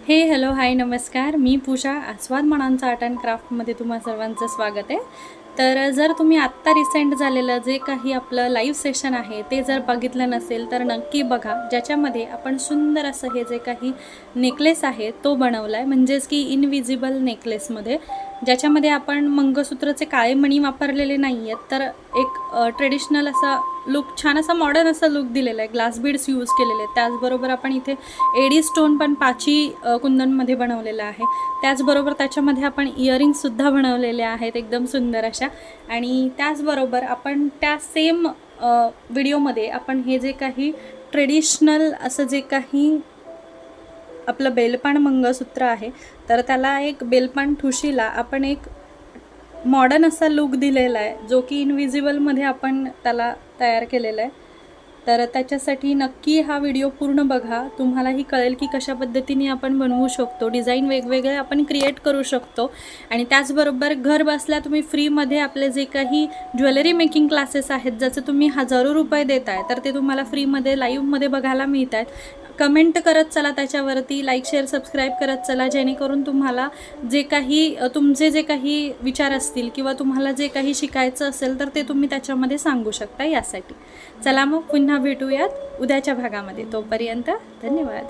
Hello, हाय, नमस्कार. मी पूजा. आस्वाद मनांचा art and क्राफ्टमध्ये तुम्हा सर्वांचं स्वागत आहे. तर जर तुम्ही आत्ता रिसेंट झालेलं जे काही आपलं लाईव्ह सेशन आहे ते जर बघितलं नसेल तर नक्की बघा, ज्याच्यामध्ये आपण सुंदर असं हे जे काही नेकलेस आहे तो बनवला आहे, म्हणजेच की इनविजिबल नेकलेसमध्ये, ज्याच्यामध्ये आपण मंगळसूत्राचे काळे मणी वापरलेले नाही आहेत, तर एक ट्रेडिशनल असा लुक, छान असा मॉडर्न असा लुक दिलेला आहे. ग्लास बीड्स यूज केलेले आहेत. त्याचबरोबर आपण इथे एडी स्टोन पण पाची कुंदनमध्ये बनवलेला आहे. त्याचबरोबर त्याच्यामध्ये आपण इयरिंगसुद्धा बनवलेले आहेत एकदम सुंदर अशा. आणि त्याचबरोबर आपण त्या सेम व्हिडिओमध्ये आपण हे जे काही ट्रेडिशनल असं जे काही आपलं बेलपान मंगळसूत्र आहे, तर त्याला एक बेलपान ठुशीला आपण एक मॉडर्न असा लुक दिलेला आहे, जो की इनविजिबलमध्ये आपण त्याला तयार केलेला आहे. तर त्याच्यासाठी नक्की हा व्हिडिओ पूर्ण बघा. तुम्हालाही कळेल की कशा पद्धतीने आपण बनवू शकतो. डिझाईन वेगवेगळे आपण क्रिएट करू शकतो. आणि त्याचबरोबर घर बसल्या तुम्ही फ्रीमध्ये आपले जे काही ज्वेलरी मेकिंग क्लासेस आहेत, ज्याचं तुम्ही हजारो रुपये देत आहे, तर ते तुम्हाला फ्रीमध्ये लाईव्हमध्ये बघायला मिळत आहेत. कमेंट करत चला त्याच्यावरती, लाईक शेअर सबस्क्राईब करत चला, जेणेकरून तुम्हाला जे काही तुमचे जे काही विचार असतील किंवा तुम्हाला जे काही शिकायचं असेल तर ते तुम्ही त्याच्यामध्ये सांगू शकता. यासाठी चला मग पुन्हा भेटूयात उद्याच्या भागामध्ये. तोपर्यंत धन्यवाद.